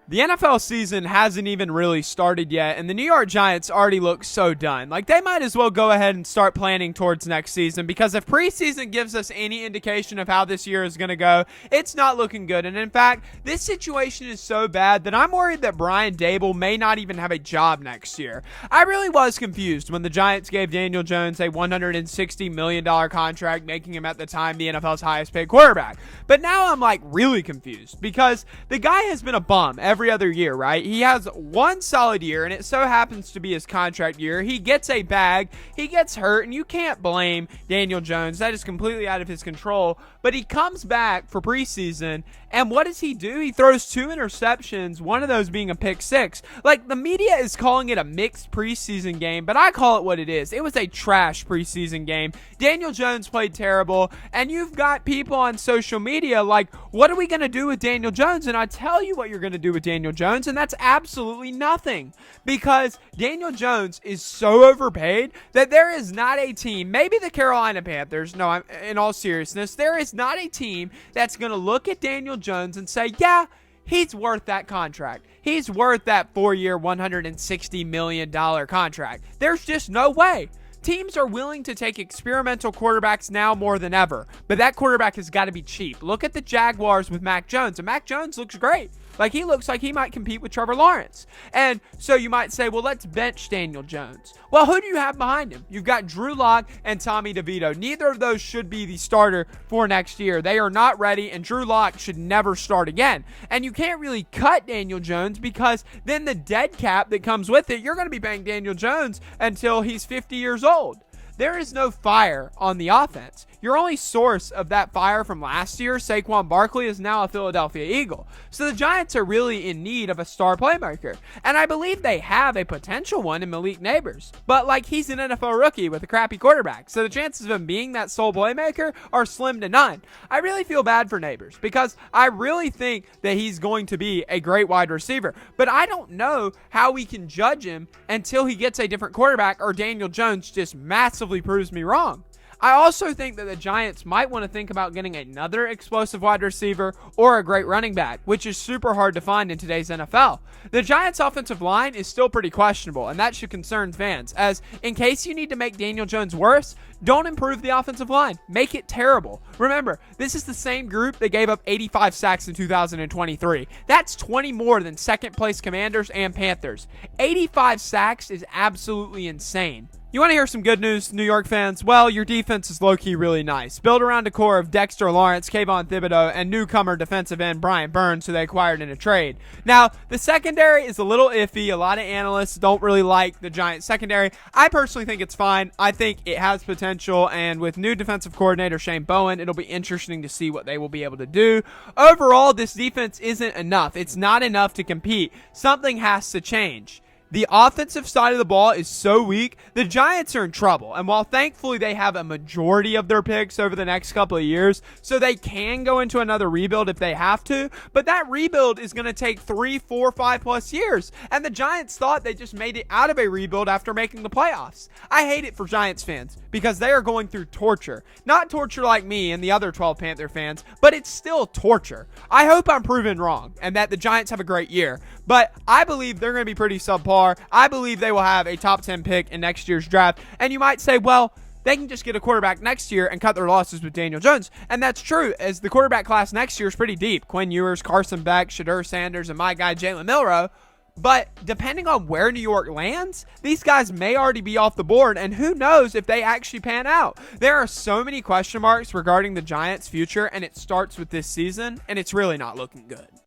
The NFL season hasn't even really started yet, and the New York Giants already look so done. Like, they might as well go ahead and start planning towards next season, because if preseason gives us any indication of how this year is going to go, it's not looking good. And in fact, this situation is so bad that I'm worried that Brian Dable may not even have a job next year. I really was confused when the Giants gave Daniel Jones a $160 million contract, making him at the time the NFL's highest paid quarterback. But now I'm like really confused, because the guy has been a bum every other year, right? He has one solid year, and it so happens to be his contract year. He gets a bag, he gets hurt, and you can't blame Daniel Jones. That is completely out of his control. But he comes back for preseason, and what does he do? He throws 2 interceptions, one of those being a pick 6. Like, the media is calling it a mixed preseason game, but I call it what it is. It was a trash preseason game. Daniel Jones played terrible, and you've got people on social media like, what are we going to do with Daniel Jones? And I tell you what you're going to do with Daniel Jones, and that's absolutely nothing, because Daniel Jones is so overpaid that there is not a team, maybe the Carolina Panthers, no, in all seriousness, there is not a team that's going to look at Daniel Jones and say, yeah, he's worth that contract. He's worth that 4-year, $160 million contract. There's just no way. Teams are willing to take experimental quarterbacks now more than ever, but that quarterback has got to be cheap. Look at the Jaguars with Mac Jones, and Mac Jones looks great. Like, he looks like he might compete with Trevor Lawrence. And so you might say, well, let's bench Daniel Jones. Well, who do you have behind him? You've got Drew Lock and Tommy DeVito. Neither of those should be the starter for next year. They are not ready, and Drew Lock should never start again. And you can't really cut Daniel Jones, because then the dead cap that comes with it, you're going to be paying Daniel Jones until he's 50 years old. There is no fire on the offense. Your only source of that fire from last year, Saquon Barkley, is now a Philadelphia Eagle. So the Giants are really in need of a star playmaker. And I believe they have a potential one in Malik Neighbors. But, like, he's an NFL rookie with a crappy quarterback. So the chances of him being that sole playmaker are slim to none. I really feel bad for Neighbors, because I really think that he's going to be a great wide receiver. But I don't know how we can judge him until he gets a different quarterback, or Daniel Jones just massively proves me wrong. I also think that the Giants might want to think about getting another explosive wide receiver or a great running back, which is super hard to find in today's NFL. The Giants' offensive line is still pretty questionable, and that should concern fans, as in case you need to make Daniel Jones worse, don't improve the offensive line. Make it terrible. Remember, this is the same group that gave up 85 sacks in 2023. That's 20 more than second-place Commanders and Panthers. 85 sacks is absolutely insane. You want to hear some good news, New York fans? Well, your defense is low-key really nice. Built around a core of Dexter Lawrence, Kayvon Thibodeau, and newcomer defensive end Brian Burns, who they acquired in a trade. Now, the secondary is a little iffy. A lot of analysts don't really like the Giants secondary. I personally think it's fine. I think it has potential, and with new defensive coordinator Shane Bowen, it'll be interesting to see what they will be able to do. Overall, this defense isn't enough. It's not enough to compete. Something has to change. The offensive side of the ball is so weak, the Giants are in trouble. And while thankfully they have a majority of their picks over the next couple of years, so they can go into another rebuild if they have to, but that rebuild is going to take 3, 4, 5 plus years. And the Giants thought they just made it out of a rebuild after making the playoffs. I hate it for Giants fans, because they are going through torture. Not torture like me and the other 12 Panther fans, but it's still torture. I hope I'm proven wrong and that the Giants have a great year, but I believe they're going to be pretty subpar. I believe they will have a top 10 pick in next year's draft. And you might say, well, they can just get a quarterback next year and cut their losses with Daniel Jones. And that's true, as the quarterback class next year is pretty deep. Quinn Ewers, Carson Beck, Shadur Sanders, and my guy Jalen Milroe. But depending on where New York lands, these guys may already be off the board, and who knows if they actually pan out. There are so many question marks regarding the Giants' future, and it starts with this season, and it's really not looking good.